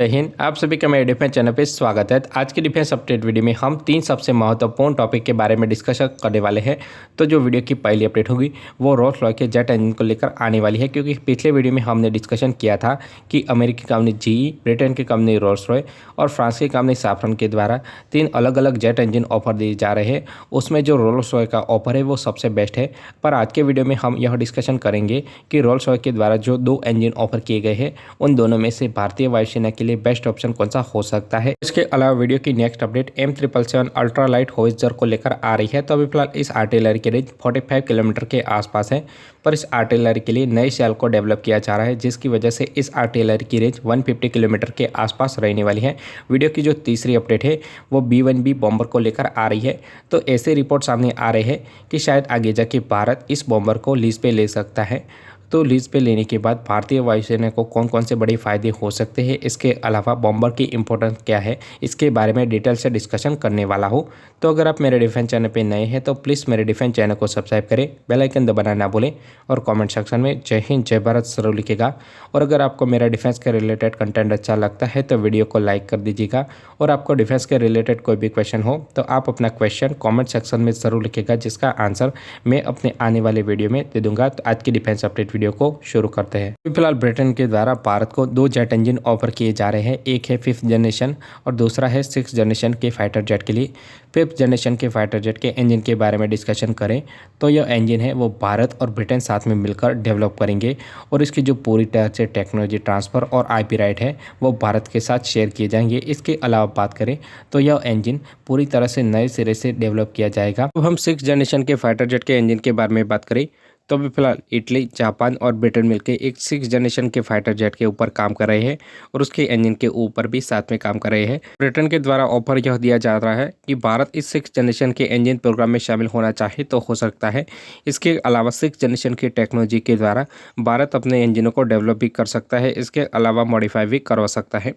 जय हिंद। आप सभी का मेरे डिफेंस चैनल पे स्वागत है। आज की डिफेंस अपडेट वीडियो में हम 3 सबसे महत्वपूर्ण टॉपिक के बारे में डिस्कशन करने वाले हैं। तो जो वीडियो की पहली अपडेट होगी वो रोल्स रॉयस के जेट इंजन को लेकर आने वाली है, क्योंकि पिछले वीडियो में हमने डिस्कशन किया था कि अमेरिकी कंपनी जीई, ब्रिटेन की कंपनी रोल्स रॉयस और फ्रांस की कंपनी सैफ्रन के द्वारा 3 अलग अलग जेट इंजन ऑफर दिए जा रहे हैं। उसमें जो रोल्स रॉयस का ऑफर है वो सबसे बेस्ट है। पर आज के वीडियो में हम यह डिस्कशन करेंगे कि रोल्स रॉयस के द्वारा जो 2 इंजन ऑफर किए गए हैं उन दोनों में से भारतीय वायुसेना के लिए बेस्ट ऑप्शन कौन सा हो सकता है। इसके अलावा वीडियो की next update M777 ultra light howitzer को लेकर आ रही है। तो अभी फिलहाल इस आर्टिलरी की रेंज 45 किलोमीटर के आसपास है, पर इस आर्टिलरी के लिए नई सेल को डेवलप किया जा रहा है, जिसकी वजह से इस आर्टिलरी की रेंज 150 किलोमीटर के आसपास रहने वाली है। वीडियो की जो तीसरी अपडेट है वो B1B बॉम्बर को लेकर आ रही है। तो ऐसे रिपोर्ट सामने आ रहे हैं कि शायद आगे जाके भारत इस बॉम्बर को लीज पे ले सकता है। तो लीज पे लेने के बाद भारतीय वायुसेना को कौन कौन से बड़े फायदे हो सकते हैं, इसके अलावा बॉम्बर की इंपॉर्टेंस क्या है, इसके बारे में डिटेल से डिस्कशन करने वाला हूँ। तो अगर आप मेरे डिफेंस चैनल पे नए हैं तो प्लीज़ मेरे डिफेंस चैनल को सब्सक्राइब करें, बेल आइकन दबाना ना भूलें और कमेंट सेक्शन में जय हिंद जय भारत जरूर लिखेगा। और अगर आपको मेरा डिफेंस के रिलेटेड कंटेंट अच्छा लगता है तो वीडियो को लाइक कर दीजिएगा। और आपको डिफेंस के रिलेटेड कोई भी क्वेश्चन हो तो आप अपना क्वेश्चन कॉमेंट सेक्शन में ज़रूर लिखेगा, जिसका आंसर मैं अपने आने वाले वीडियो में दे दूंगा। तो आज की डिफेंस अपडेट वीडियो को शुरू करते हैं। फिलहाल ब्रिटेन के द्वारा भारत को 2 जेट इंजन ऑफर किए जा रहे हैं। एक है 5th जनरेशन और दूसरा है 6th जनरेशन के फाइटर जेट के लिए। 5th जनरेशन के फाइटर जेट के इंजन के बारे में डिस्कशन करें तो यह इंजन है वो भारत और ब्रिटेन साथ में मिलकर डेवलप करेंगे और इसकी जो पूरी तरह से टेक्नोलॉजी ट्रांसफ़र और IP राइट है वो भारत के साथ शेयर किए जाएंगे। इसके अलावा बात करें तो यह इंजन पूरी तरह से नए सिरे से डेवलप किया जाएगा। अब हम 6th जनरेशन के फाइटर जेट के इंजन के बारे में बात करें तो अभी फिलहाल इटली, जापान और ब्रिटेन मिलकर एक 6th जनरेशन के फाइटर जेट के ऊपर काम कर रहे हैं और उसके इंजन के ऊपर भी साथ में काम कर रहे हैं। ब्रिटेन के द्वारा ऑफर यह दिया जा रहा है कि भारत इस 6th जनरेशन के इंजन प्रोग्राम में शामिल होना चाहे तो हो सकता है। इसके अलावा 6th जनरेशन की टेक्नोलॉजी के द्वारा भारत अपने इंजनों को डेवलप भी कर सकता है, इसके अलावा मॉडिफाई भी करवा सकता है।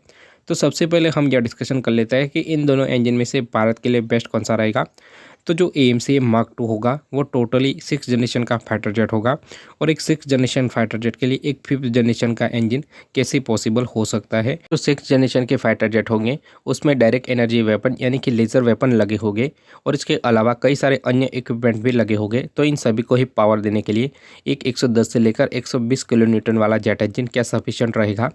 तो सबसे पहले हम यह डिस्कशन कर लेते हैं कि इन दोनों इंजन में से भारत के लिए बेस्ट कौन सा रहेगा। तो जो AMC Mark II होगा वो टोटली 6th जनरेशन का फाइटर जेट होगा और एक 6th जनरेशन फाइटर जेट के लिए एक 5th जनरेशन का इंजन कैसे पॉसिबल हो सकता है। तो 6th जनरेशन के फाइटर जेट होंगे उसमें डायरेक्ट एनर्जी वेपन यानी कि लेज़र वेपन लगे होंगे और इसके अलावा कई सारे अन्य इक्विपमेंट भी लगे होंगे। तो इन सभी को ही पावर देने के लिए एक 110 से लेकर 120 किलो न्यूटन वाला जेट इंजन क्या सफिशिएंट रहेगा।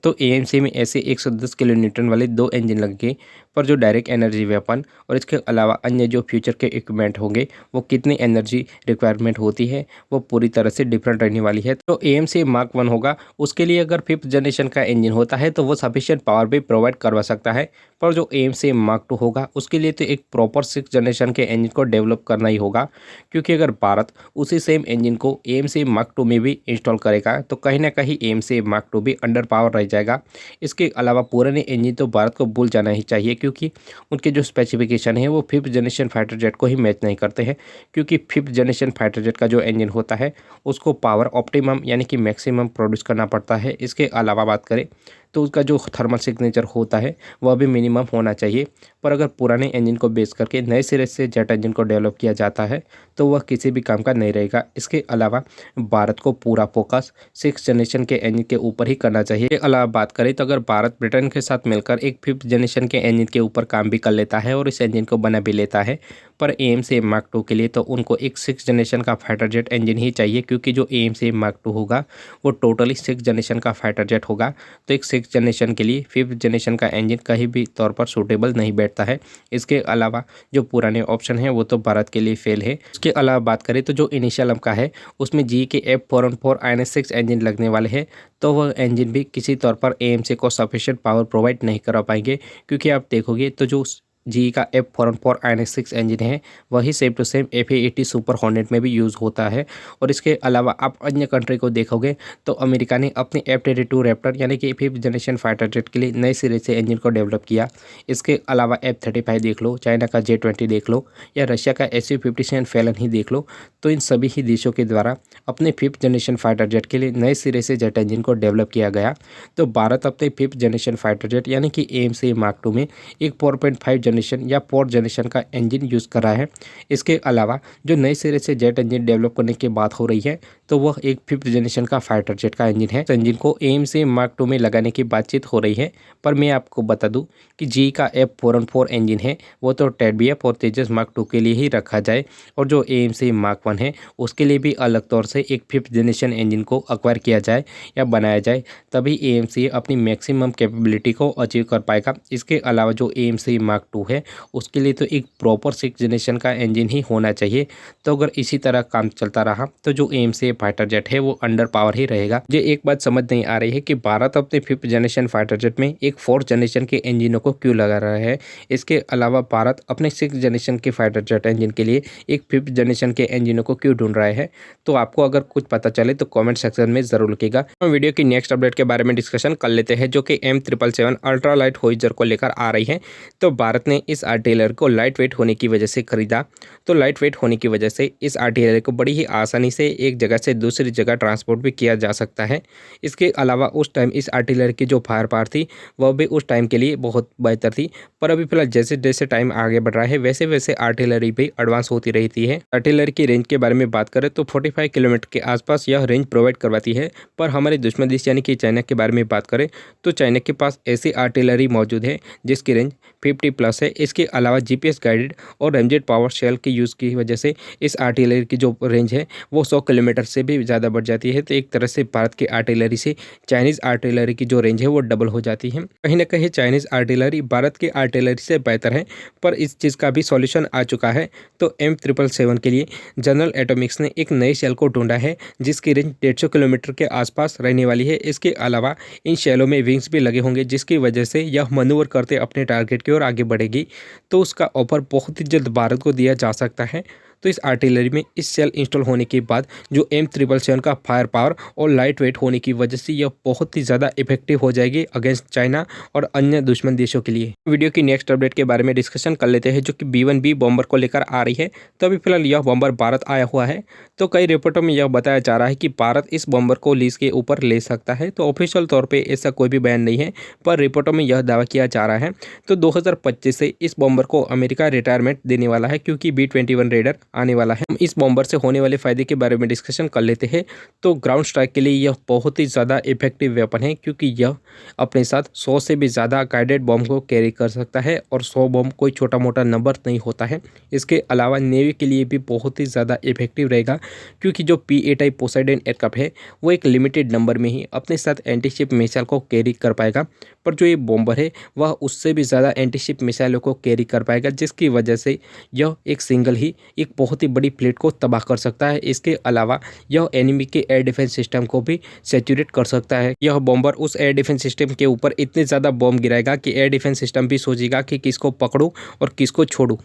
तो AMC में ऐसे 110 किलो न्यूटन वाले 2 इंजन लगेंगे, पर जो डायरेक्ट एनर्जी वेपन और इसके अलावा अन्य जो फ्यूचर के इक्विपमेंट होंगे वो कितनी एनर्जी रिक्वायरमेंट होती है वो पूरी तरह से डिफरेंट रहने वाली है। तो AMC Mark I होगा उसके लिए अगर 5th जनरेशन का इंजन होता है तो वो सफिशिएंट पावर भी प्रोवाइड करवा सकता है, पर जो AMC Mark II होगा उसके लिए तो एक प्रॉपर 6th जनरेशन के इंजन को डेवलप करना ही होगा, क्योंकि अगर भारत उसी सेम इंजन को AMC Mark II में भी इंस्टॉल करेगा तो कहीं ना कहीं AMC Mark II भी अंडर पावर रह जाएगा। इसके अलावा पुराने इंजन तो भारत को भूल जाना ही चाहिए, क्योंकि उनके जो स्पेसिफिकेशन है वो 5th जनरेशन फाइटर जेट को ही मैच नहीं करते हैं, क्योंकि 5th जनरेशन फाइटर जेट का जो इंजन होता है उसको पावर ऑप्टिमम यानी कि मैक्सिमम प्रोड्यूस करना पड़ता है। इसके अलावा बात करें तो उसका जो थर्मल सिग्नेचर होता है वह भी मिनिमम होना चाहिए। पर अगर पुराने इंजन को बेस करके नए सिरे से जेट इंजन को डेवलप किया जाता है तो वह किसी भी काम का नहीं रहेगा। इसके अलावा भारत को पूरा फोकस 6th जनरेशन के इंजन के ऊपर ही करना चाहिए। इसके अलावा बात करें तो अगर भारत ब्रिटेन के साथ मिलकर एक 5th जनरेशन के इंजन के ऊपर काम भी कर लेता है और इस इंजन को बना भी लेता है, पर AMC Mark II के लिए तो उनको एक 6th जनरेशन का फाइटर जेट इंजन ही चाहिए, क्योंकि जो AMC Mark II होगा वो टोटली 6th जनरेशन का फाइटर जेट होगा। तो एक 6th जनरेशन के लिए 5th जनरेशन का इंजन कहीं भी तौर पर सूटेबल नहीं बैठता है। इसके अलावा जो पुराने ऑप्शन है वो तो भारत के लिए फेल है। इसके अलावा बात करें तो जो इनिशियल का है उसमें GE के F414 INS-6 इंजन लगने वाले हैं, तो वह इंजन भी किसी तौर पर AMC को सफिशिएंट पावर प्रोवाइड नहीं करा पाएंगे, क्योंकि आप देखोगे तो जो GE का F414 INS-6 इंजन है वही same to same FA-80 super hornet में भी यूज़ होता है। और इसके अलावा आप अन्य कंट्री को देखोगे तो अमेरिका ने अपने F-22 रैप्टर यानी कि 5th जनरेशन फाइटर जेट के लिए नए सिरे से इंजन को डेवलप किया। इसके अलावा F-35 देख लो, चाइना का J-20 देख लो या रशिया का Su-57 फैलन ही देख लो, तो इन सभी ही देशों के द्वारा अपने 5th जनरेशन फाइटर जेट के लिए नए सिरे से जेट इंजन को डेवलप किया गया। तो भारत अपने 5th जनरेशन फाइटर जेट यानी कि AMC Mark II में एक 4.5 जनरेशन या फोर्थ जनरेशन का इंजन यूज़ कर रहा है। इसके अलावा जो नए सिरे से जेट इंजन डेवलप करने की बात हो रही है तो वह एक 5th जनरेशन का फाइटर जेट का इंजन है। इंजन को AMC Mark II में लगाने की बातचीत हो रही है, पर मैं आपको बता दूं कि GE का F414 इंजन है वो तो TEDBF और तेजस Mark II के लिए ही रखा जाए, और जो AMC Mark I है उसके लिए भी अलग तौर से एक 5th जनरेशन इंजन को एक्वायर किया जाए या बनाया जाए, तभी AMC अपनी मैक्सिमम कैपेबिलिटी को अचीव कर पाएगा। इसके अलावा जो AMC Mark II है उसके लिए तो एक प्रॉपर 6th जनरेशन का इंजन ही होना चाहिए। तो अगर इसी तरह काम चलता रहा तो जो AMC फाइटर जेट है वो अंडर पावर ही रहेगा। मुझे एक बात समझ नहीं आ रही है कि भारत अपने 5th जनरेशन फाइटर जेट में एक 4th जनरेशन के इंजनों को क्यों लगा रहा है। इसके अलावा भारत अपने 6th जनरेशन के फाइटर जेट इंजन के लिए एक 5th जनरेशन के इंजनों को क्यों ढूंढ रहा है। तो आपको अगर कुछ पता चले तो कमेंट सेक्शन में जरूर लिखिएगा। हम वीडियो की नेक्स्ट अपडेट के बारे में डिस्कशन कर लेते हैं, जो कि M777 अल्ट्रा लाइट होइजर को लेकर आ रही है। तो भारत ने इस आर्टिलरी को लाइट वेट होने की वजह से खरीदा। तो लाइट वेट होने की वजह से इस आर्टिलरी को बड़ी ही आसानी से एक जगह से दूसरी जगह ट्रांसपोर्ट भी किया जा सकता है। इसके अलावा उस टाइम इस आर्टिलरी की जो फायर पावर थी वह भी उस टाइम के लिए बहुत बेहतर थी, पर अभी फिलहाल जैसे जैसे टाइम आगे बढ़ रहा है वैसे वैसे आर्टिलरी भी एडवांस होती रहती है। आर्टिलरी की रेंज के बारे में बात करें तो 45 किलोमीटर के आसपास यह रेंज प्रोवाइड करवाती है, पर हमारे दुश्मन देश यानी कि चाइना के बारे में बात करें तो चाइना के पास ऐसी आर्टिलरी मौजूद है जिसकी रेंज 50+ है। इसके अलावा GPS गाइडेड और रेमजेट पावर शेल के यूज़ की वजह से इस आर्टिलरी की जो रेंज है वो 100 किलोमीटर से भी ज़्यादा बढ़ जाती है। तो एक तरह से भारत की आर्टिलरी से चाइनीज़ आर्टिलरी की जो रेंज है वो डबल हो जाती है। कहीं ना कहीं चाइनीज़ आर्टिलरी भारत की आर्टिलरी से बेहतर है, पर इस चीज़ का भी सॉल्यूशन आ चुका है। तो M777 के लिए जनरल एटॉमिक्स ने एक नई शेल को ढूंढा है जिसकी रेंज 150 किलोमीटर के आसपास रहने वाली है। इसके अलावा इन शेलों में विंग्स भी लगे होंगे जिसकी वजह से यह मनूवर करते अपने टारगेट की ओर आगे बढ़ेगी। तो उसका ऑफर बहुत ही जल्द भारत को दिया जा सकता है। तो इस आर्टिलरी में इस सेल इंस्टॉल होने के बाद जो M777 का फायर पावर और लाइट वेट होने की वजह से यह बहुत ही ज़्यादा इफेक्टिव हो जाएगी अगेंस्ट चाइना और अन्य दुश्मन देशों के लिए। वीडियो की नेक्स्ट अपडेट के बारे में डिस्कशन कर लेते हैं, जो कि B-1B बॉम्बर को लेकर आ रही है। तो अभी फिलहाल यह बॉम्बर भारत आया हुआ है। तो कई रिपोर्टों में यह बताया जा रहा है कि भारत इस बॉम्बर को लीज के ऊपर ले सकता है। तो ऑफिशियल तौर पर ऐसा कोई भी बयान नहीं है, पर रिपोर्टों में यह दावा किया जा रहा है। तो 2025 से इस बॉम्बर को अमेरिका रिटायरमेंट देने वाला है, क्योंकि B-21 रेडर आने वाला है। हम इस बॉम्बर से होने वाले फायदे के बारे में डिस्कशन कर लेते हैं। तो ग्राउंड स्ट्राइक के लिए यह बहुत ही ज़्यादा इफेक्टिव वेपन है, क्योंकि यह अपने साथ 100 से भी ज़्यादा गाइडेड बॉम्ब को कैरी कर सकता है, और 100 बॉम्ब कोई छोटा मोटा नंबर नहीं होता है। इसके अलावा नेवी के लिए भी बहुत ही ज़्यादा इफेक्टिव रहेगा, क्योंकि जो PA टाइप पोसाइडन एयरक्राफ्ट है वो एक लिमिटेड नंबर में ही अपने साथ एंटी शिप मिसाइल को कैरी कर पाएगा, पर जो ये बॉम्बर है वह उससे भी ज़्यादा एंटी शिप मिसाइलों को कैरी कर पाएगा, जिसकी वजह से यह एक सिंगल ही एक बहुत ही बड़ी प्लेट को तबाह कर सकता है। इसके अलावा यह एनिमी के एयर डिफेंस सिस्टम को भी सैचुरेट कर सकता है। यह बॉम्बर उस एयर डिफेंस सिस्टम के ऊपर इतने ज़्यादा बॉम्ब गिराएगा कि एयर डिफेंस सिस्टम भी सोचेगा कि किसको पकड़ूं और किसको छोड़ूं।